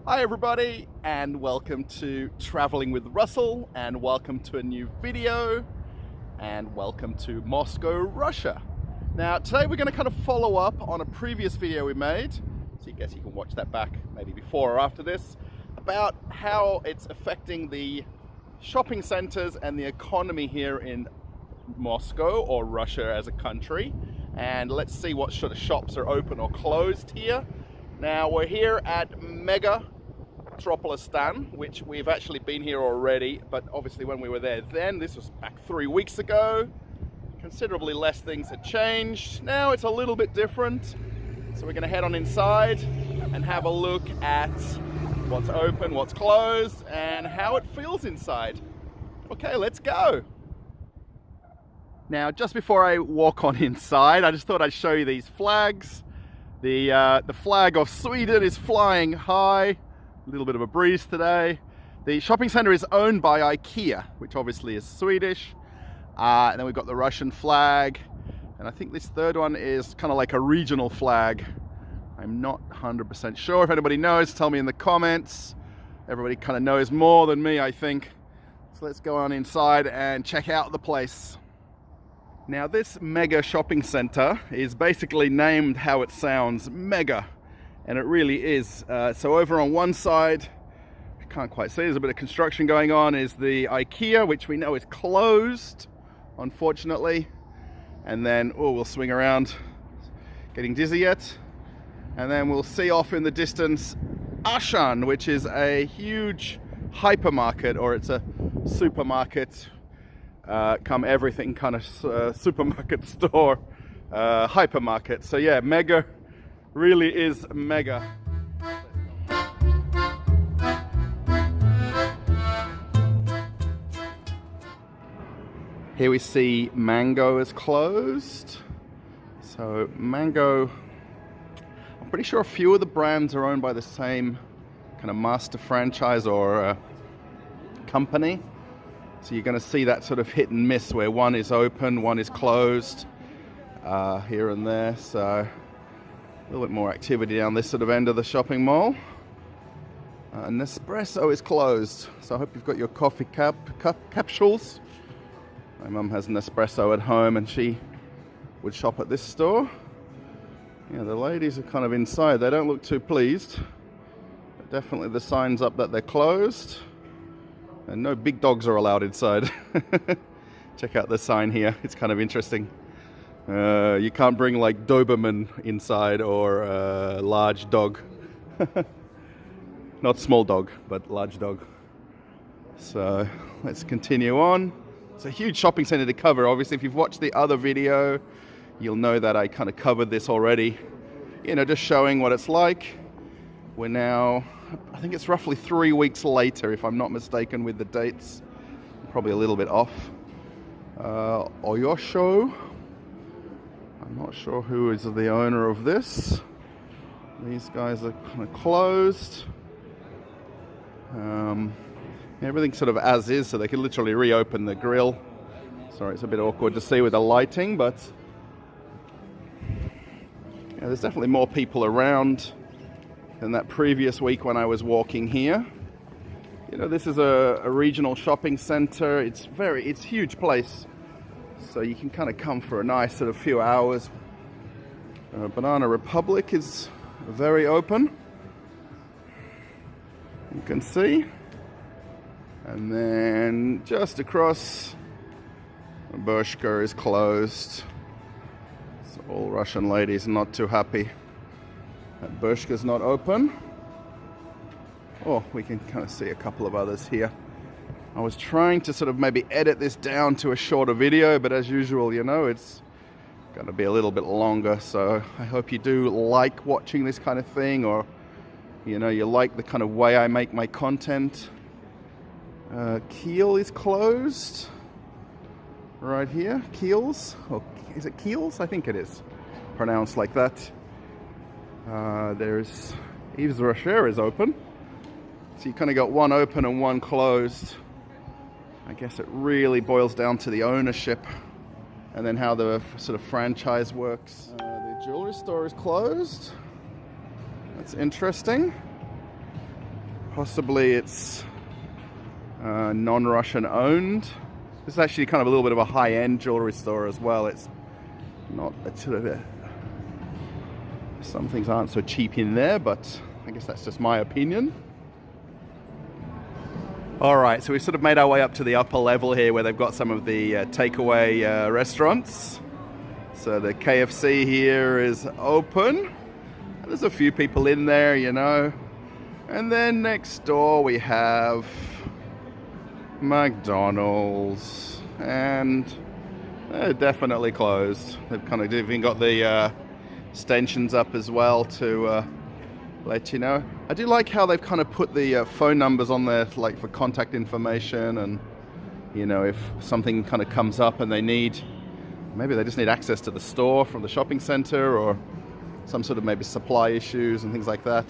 Hi everybody, and welcome to Traveling with Russell, and welcome to a new video, and welcome to Moscow, Russia. Now today we're going to kind of follow up on a previous video we made, so I guess you can watch that back maybe before or after this, about how it's affecting the shopping centers and the economy here in Moscow, or Russia as a country. And let's see what sort of shops are open or closed here. Now we're here at Mega Tropolistan, which we've actually been here already, but obviously when we were there then, this was back 3 weeks ago, considerably less things had changed. Now it's a little bit different, so we're going to head on inside and have a look at what's open, what's closed, and how it feels inside. Okay, let's go. Now just before I walk on inside, I just thought I'd show you these flags. The flag of Sweden is flying high. A little bit of a breeze today. The shopping center is owned by IKEA, which obviously is Swedish. And then we've got the Russian flag. And I think this third one is kind of like a regional flag. I'm not 100% sure. If anybody knows, tell me in the comments. Everybody kind of knows more than me, I think. So let's go on inside and check out the place. Now this mega shopping center is basically named how it sounds, mega. And it really is. So over on one side, I can't quite see, there's a bit of construction going on, is the IKEA, which we know is closed, unfortunately. And then, we'll swing around, getting dizzy yet. And then we'll see off in the distance, Ashan, which is a huge hypermarket, or it's a supermarket, come everything kind of supermarket store, hypermarket. So yeah, mega. Really is mega. Here we see Mango is closed. So Mango, I'm pretty sure a few of the brands are owned by the same kind of master franchise or company. So you're going to see that sort of hit and miss where one is open, one is closed, here and there. So a little bit more activity down this sort of end of the shopping mall. Nespresso is closed, so I hope you've got your coffee capsules. My mum has Nespresso at home and she would shop at this store. Yeah, the ladies are kind of inside. They don't look too pleased. But definitely the sign's up that they're closed. And no big dogs are allowed inside. Check out the sign here. It's kind of interesting. You can't bring like Doberman inside or a large dog. Not small dog, but large dog. So let's continue on. It's a huge shopping center to cover. Obviously, if you've watched the other video, you'll know that I kind of covered this already. You know, just showing what it's like. We're now, I think it's roughly 3 weeks later, if I'm not mistaken with the dates. Probably a little bit off. Oyosho. I'm not sure who is the owner of this. These guys are kind of closed. Everything's sort of as is, so they can literally reopen the grill. Sorry, it's a bit awkward to see with the lighting, but yeah, there's definitely more people around than that previous week when I was walking here. You know, this is a regional shopping center. It's a huge place. So you can kind of come for a nice sort of few hours. Banana Republic is very open. You can see. And then just across, Bershka is closed. So all Russian ladies not too happy that Bershka's not open. Oh, we can kind of see a couple of others here. I was trying to sort of maybe edit this down to a shorter video, but as usual, you know, it's going to be a little bit longer. So I hope you do like watching this kind of thing, or, you know, you like the kind of way I make my content. Kiel is closed. Right here, Kiel's. Oh, is it Kiel's? I think it is. Pronounced like that. There's Yves Rocher is open. So you kind of got one open and one closed. I guess it really boils down to the ownership and then how the sort of franchise works. The jewelry store is closed. That's interesting. Possibly it's non-Russian owned. This is actually kind of a little bit of a high-end jewelry store as well. It's not a sort of a, some things aren't so cheap in there, but I guess that's just my opinion. All right, so we've sort of made our way up to the upper level here where they've got some of the takeaway restaurants. So the KFC here is open. There's a few people in there, you know. And then next door we have McDonald's, and they're definitely closed. They've kind of even got the stanchions up as well to let you know. I do like how they've kind of put the phone numbers on there, like for contact information, and you know, if something kind of comes up and they need, maybe they just need access to the store from the shopping center, or some sort of maybe supply issues and things like that.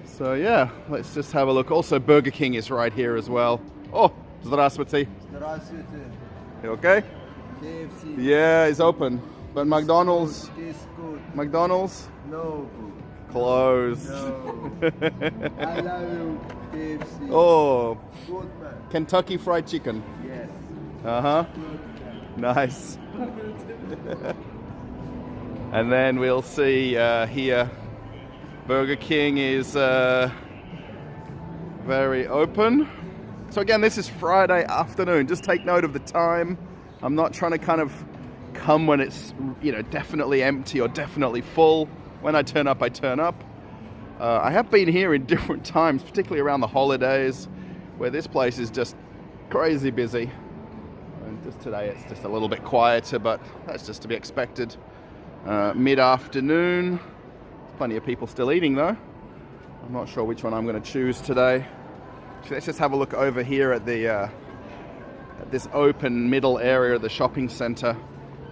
So yeah, let's just have a look. Also, Burger King is right here as well. Oh, здравствуйте. Здравствуйте. You okay? KFC. Yeah, it's open. But McDonald's, Tastes good. McDonald's No good. closed. No. I love you, KFC. Oh, Good man. Kentucky Fried Chicken. Yes. Uh-huh. Nice. And then we'll see here, Burger King is very open. So again, this is Friday afternoon. Just take note of the time. I'm not trying to kind of come when it's, you know, definitely empty or definitely full. When I turn up, I turn up. I have been here in different times, particularly around the holidays, where this place is just crazy busy. And just today it's just a little bit quieter, but that's just to be expected. Mid-afternoon, plenty of people still eating though. I'm not sure which one I'm going to choose today. So let's just have a look over here at the at this open middle area of the shopping center.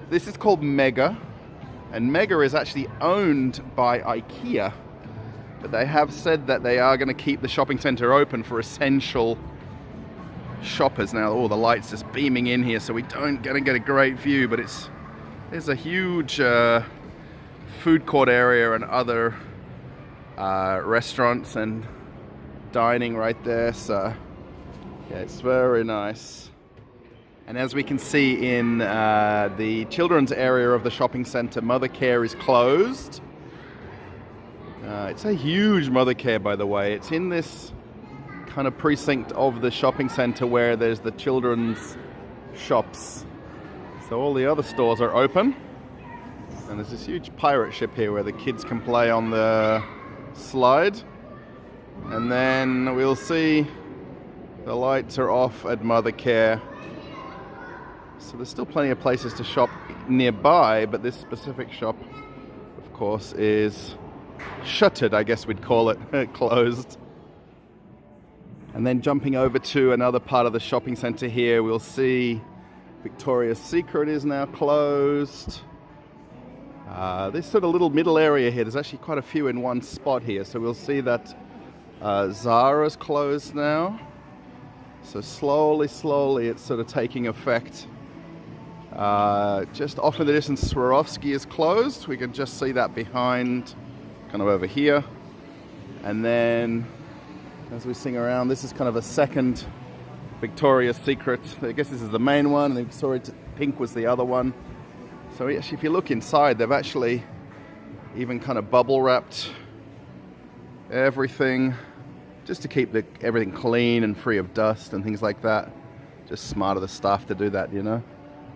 This is called Mega, and Mega is actually owned by IKEA, but they have said that they are going to keep the shopping center open for essential shoppers. Now, the light's just beaming in here, so we don't get a great view, but there's a huge food court area and other restaurants and dining right there. So yeah, it's very nice. And as we can see in the children's area of the shopping center, Mother Care is closed. It's a huge Mother Care, by the way. It's in this kind of precinct of the shopping center where there's the children's shops. So all the other stores are open. And there's this huge pirate ship here where the kids can play on the slide. And then we'll see the lights are off at Mother Care. So there's still plenty of places to shop nearby, but this specific shop, of course, is shuttered, I guess we'd call it, closed. And then jumping over to another part of the shopping center here, we'll see Victoria's Secret is now closed. This sort of little middle area here, there's actually quite a few in one spot here. So we'll see that Zara's closed now. So slowly it's sort of taking effect. Just off in the distance, Swarovski is closed. We can just see that behind, kind of over here. And then as we sing around, this is kind of a second Victoria's Secret. I guess this is the main one, and the Victoria's Pink was the other one. So actually, if you look inside, they've actually even kind of bubble wrapped everything just to keep everything clean and free of dust and things like that. Just smart of the staff to do that, you know,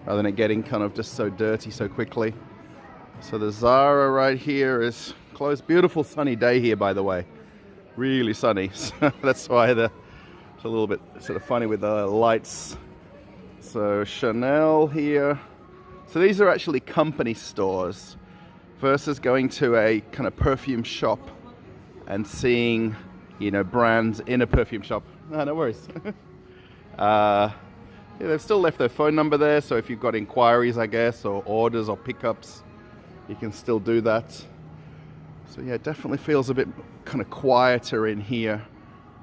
rather than it getting kind of just so dirty so quickly. So the Zara right here is closed. Beautiful sunny day here, by the way. Really sunny. So that's why it's a little bit sort of funny with the lights. So Chanel here. So these are actually company stores versus going to a kind of perfume shop and seeing, you know, brands in a perfume shop. No worries. Yeah, they've still left their phone number there, so if you've got inquiries, I guess, or orders or pickups, you can still do that. So yeah, it definitely feels a bit kind of quieter in here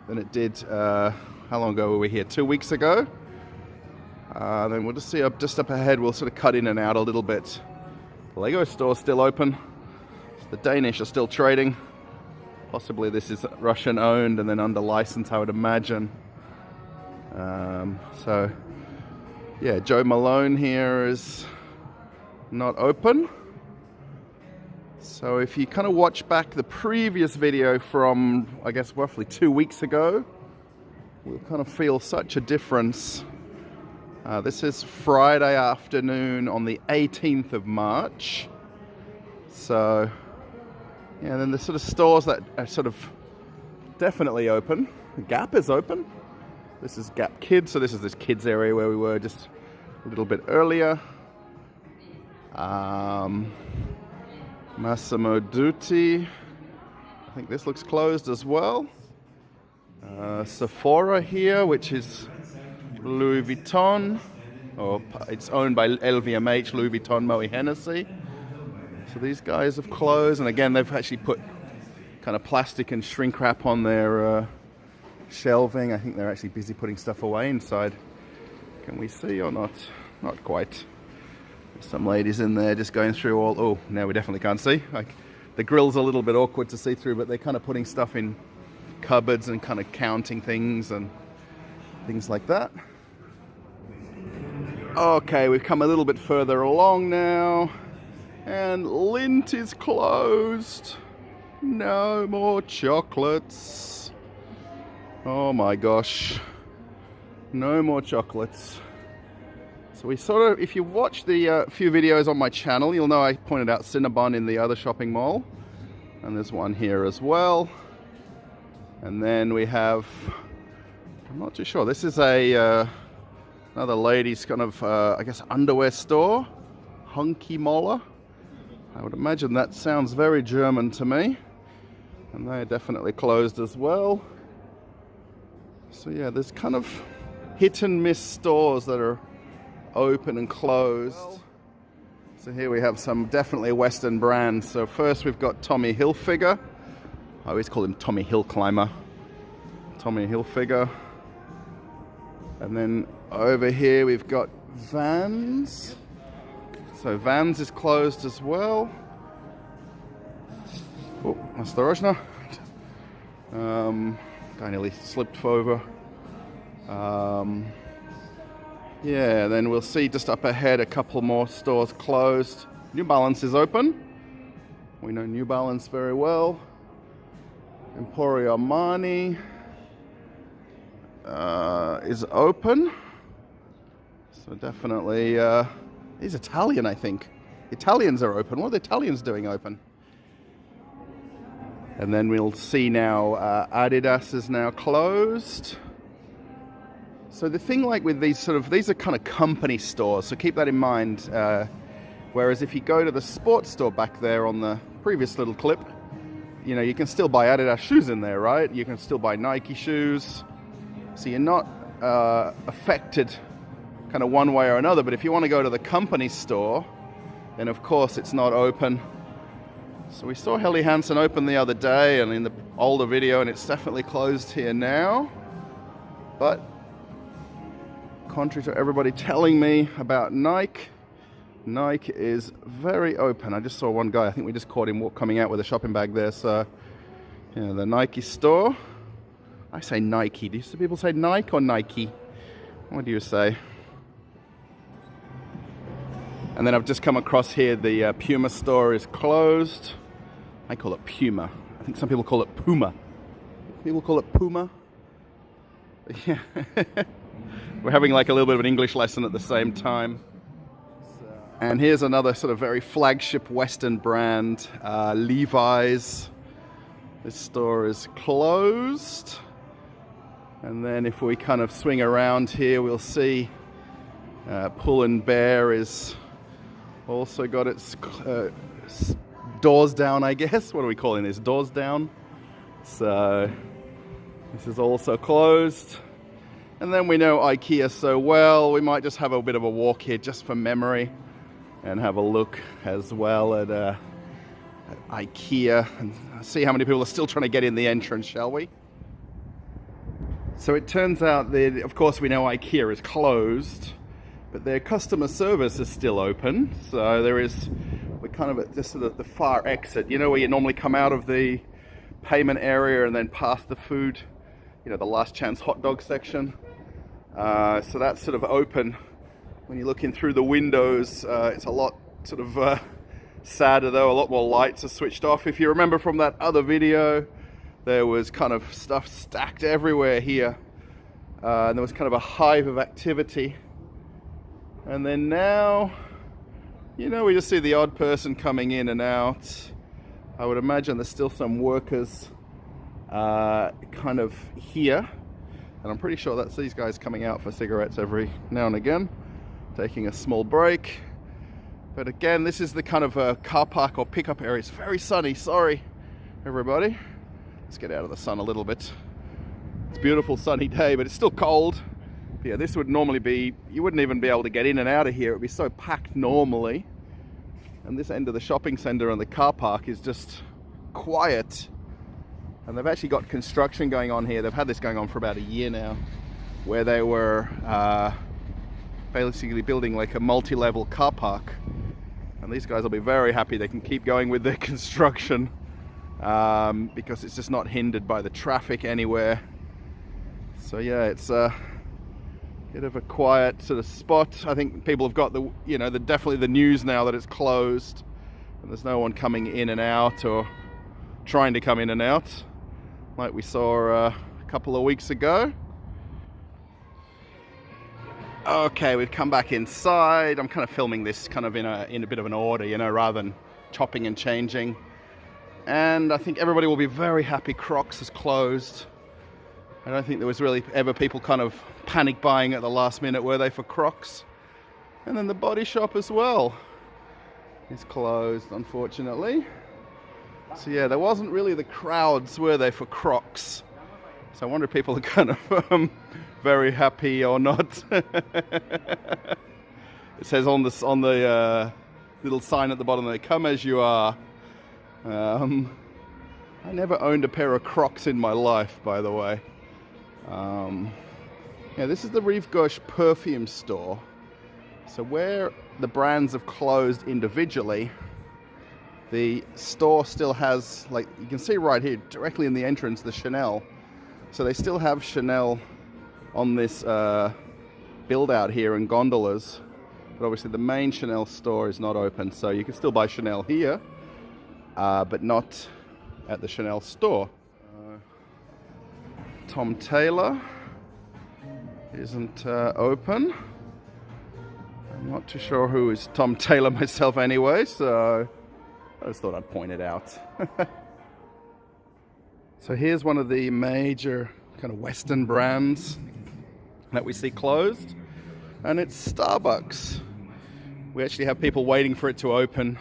than it did, how long ago were we here? 2 weeks ago? Then we'll just see just up ahead, we'll sort of cut in and out a little bit. The Lego store's still open. The Danish are still trading. Possibly this is Russian owned and then under license, I would imagine. So yeah, Joe Malone here is not open. So if you kind of watch back the previous video from, I guess, roughly 2 weeks ago, we'll kind of feel such a difference. This is Friday afternoon on the 18th of March. So, yeah, and then the sort of stores that are sort of definitely open. Gap is open. This is Gap Kids, so this is this kids area where we were just a little bit earlier. Massimo Dutti, I think this looks closed as well. Sephora here, which is Louis Vuitton, or it's owned by LVMH, Louis Vuitton, Moët Hennessy. So these guys have closed, and again they've actually put kind of plastic and shrink wrap on their shelving. I think they're actually busy putting stuff away inside. Can we see or not? Not quite. There's some ladies in there just going through all... Oh, now we definitely can't see. Like, the grill's a little bit awkward to see through, but they're kind of putting stuff in cupboards and kind of counting things and things like that. Okay, we've come a little bit further along now, and Lindt is closed. No more chocolates. Oh my gosh. No more chocolates. So we sort of, if you watch the few videos on my channel, you'll know I pointed out Cinnabon in the other shopping mall. And there's one here as well. And then we have, I'm not too sure, this is a another ladies kind of, I guess, underwear store. Hunky Moller. I would imagine that sounds very German to me. And they're definitely closed as well. So yeah, there's kind of hit and miss stores that are open and closed. So here we have some definitely Western brands. So first we've got Tommy Hilfiger. I always call him Tommy Hillclimber. Tommy Hilfiger. And then over here we've got Vans. So Vans is closed as well. Oh, осторожно. I nearly slipped over. Yeah, then we'll see just up ahead a couple more stores closed. New Balance is open. We know New Balance very well. Emporio Armani is open. So definitely, he's Italian, I think. Italians are open. What are the Italians doing open? And then we'll see now Adidas is now closed. So the thing like with these these are kind of company stores, so keep that in mind. Whereas if you go to the sports store back there on the previous little clip, you know, you can still buy Adidas shoes in there, right? You can still buy Nike shoes. So you're not affected kind of one way or another. But if you want to go to the company store, then of course it's not open. So we saw Helly Hansen open the other day and in the older video, and it's definitely closed here now. But contrary to everybody telling me about Nike, Nike is very open. I just saw one guy, I think we just caught him coming out with a shopping bag there. So, yeah, the Nike store. I say Nike. Do people say Nike or Nike? What do you say? And then I've just come across here, the Puma store is closed. I call it Puma. I think some people call it Puma. People call it Puma. Yeah. We're having like a little bit of an English lesson at the same time. And here's another sort of very flagship Western brand, Levi's. This store is closed. And then if we kind of swing around here, we'll see Pull & Bear is also got its doors down, I guess. What are we calling this? Doors down. So this is also closed. And then we know IKEA so well, we might just have a bit of a walk here just for memory and have a look as well at IKEA and see how many people are still trying to get in the entrance, shall we? So it turns out that, of course, we know IKEA is closed, but their customer service is still open. So we're kind of at just sort of the far exit, you know, where you normally come out of the payment area and then past the food, you know, the last chance hot dog section. So that's sort of open. When you look in through the windows, it's a lot sort of sadder though. A lot more lights are switched off. If you remember from that other video, there was kind of stuff stacked everywhere here. And there was kind of a hive of activity. And then now, you know, we just see the odd person coming in and out. I would imagine there's still some workers kind of here. And I'm pretty sure that's these guys coming out for cigarettes every now and again, taking a small break. But again, this is the kind of car park or pickup area. It's very sunny, sorry everybody. Let's get out of the sun a little bit. It's a beautiful sunny day, but it's still cold. But yeah, this would normally be, you wouldn't even be able to get in and out of here. It would be so packed normally. And this end of the shopping center and the car park is just quiet. And they've actually got construction going on here. They've had this going on for about a year now, where they were basically building like a multi-level car park. And these guys will be very happy they can keep going with their construction because it's just not hindered by the traffic anywhere. So yeah, it's a bit of a quiet sort of spot. I think people have got the, you know, definitely the news now that it's closed and there's no one coming in and out or trying to come in and out like we saw a couple of weeks ago. Okay, we've come back inside. I'm kind of filming this kind of in a bit of an order, you know, rather than chopping and changing. And I think everybody will be very happy Crocs is closed. I don't think there was really ever people kind of panic buying at the last minute, were they, for Crocs? And then the Body Shop as well is closed, unfortunately. So yeah, there wasn't really the crowds, were they, for Crocs? So I wonder if people are kind of very happy or not. It says on the little sign at the bottom there, "Come as you are." I never owned a pair of Crocs in my life, by the way. Yeah, this is the Rive Gauche perfume store. So where the brands have closed individually, the store still has, like you can see right here, directly in the entrance, the Chanel. So they still have Chanel on this build out here in gondolas. But obviously the main Chanel store is not open. So you can still buy Chanel here, but not at the Chanel store. Tom Taylor isn't open. I'm not too sure who is Tom Taylor myself anyway, so I just thought I'd point it out. So here's one of the major kind of Western brands that we see closed, and it's Starbucks. We actually have people waiting for it to open.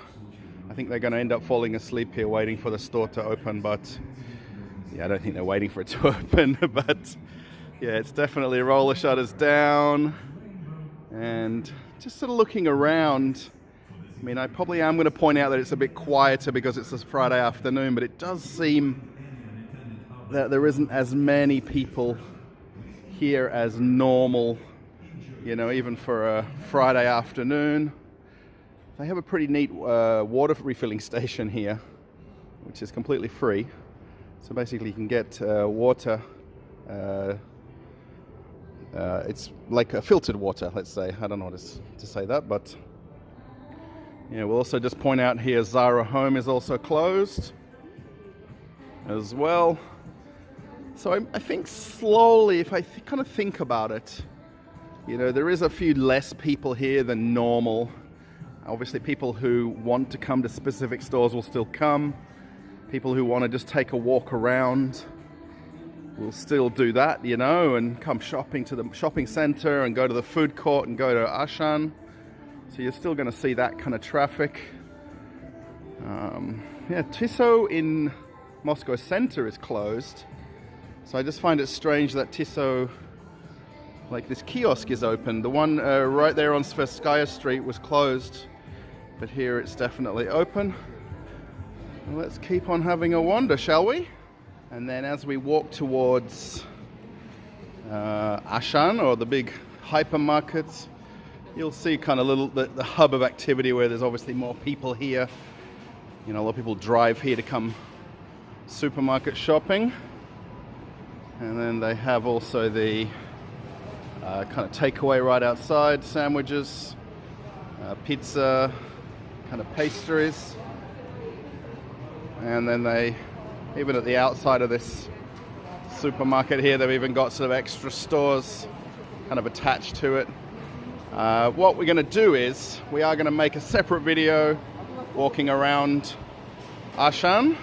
I think they're going to end up falling asleep here waiting for the store to open, but yeah, I don't think they're waiting for it to open. But yeah, it's definitely roller shutters down and just sort of looking around. I mean, I probably am going to point out that it's a bit quieter because it's a Friday afternoon, but it does seem that there isn't as many people here as normal, you know, even for a Friday afternoon. They have a pretty neat water refilling station here, which is completely free. So basically you can get water, it's like a filtered water, let's say. I don't know how to say that, but yeah, we'll also just point out here Zara Home is also closed as well. So I think slowly, if I kind of think about it, you know, there is a few less people here than normal. Obviously, people who want to come to specific stores will still come. People who want to just take a walk around will still do that, you know, and come shopping to the shopping center and go to the food court and go to Ashan. So you're still going to see that kind of traffic. Yeah, Tissot in Moscow center is closed. So I just find it strange that Tissot, like this kiosk, is open. The one right there on Tverskaya Street was closed, but here it's definitely open. Well, let's keep on having a wander, shall we? And then as we walk towards Ashan, or the big hypermarkets, you'll see kind of the hub of activity where there's obviously more people here. You know, a lot of people drive here to come supermarket shopping. And then they have also the kind of takeaway right outside, sandwiches, pizza, kind of pastries. And then they, even at the outside of this supermarket here, they've even got sort of extra stores kind of attached to it. What we're going to do is we are going to make a separate video walking around Ashan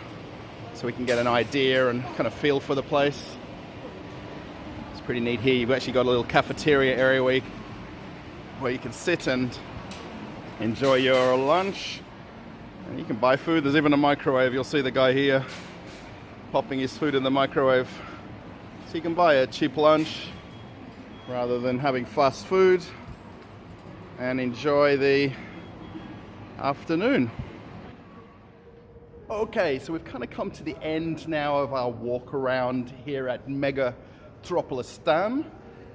so we can get an idea and kind of feel for the place. It's pretty neat here. You've actually got a little cafeteria area where you can sit and enjoy your lunch. And you can buy food. There's even a microwave. You'll see the guy here popping his food in the microwave. So you can buy a cheap lunch rather than having fast food and enjoy the afternoon. Okay, so we've kind of come to the end now of our walk around here at Megatropolistan.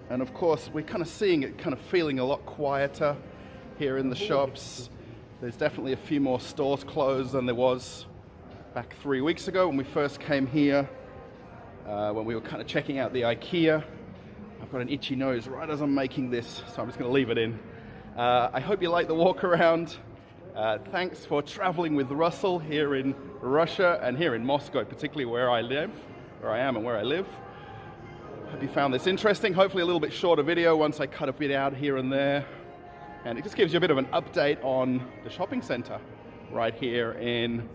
And of course, we're kind of seeing it kind of feeling a lot quieter here in the shops. There's definitely a few more stores closed than there was back 3 weeks ago when we first came here, when we were kind of checking out the IKEA. I've got an itchy nose right as I'm making this, so I'm just going to leave it in. I hope you like the walk around. Thanks for traveling with Russell here in Russia and here in Moscow, particularly where I am and where I live. Hope you found this interesting. Hopefully a little bit shorter video once I cut a bit out here and there. And it just gives you a bit of an update on the shopping center right here in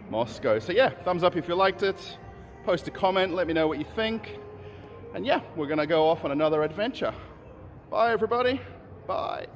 Moscow. So yeah, thumbs up if you liked it. Post a comment, let me know what you think. And yeah, we're gonna go off on another adventure. Bye everybody, bye.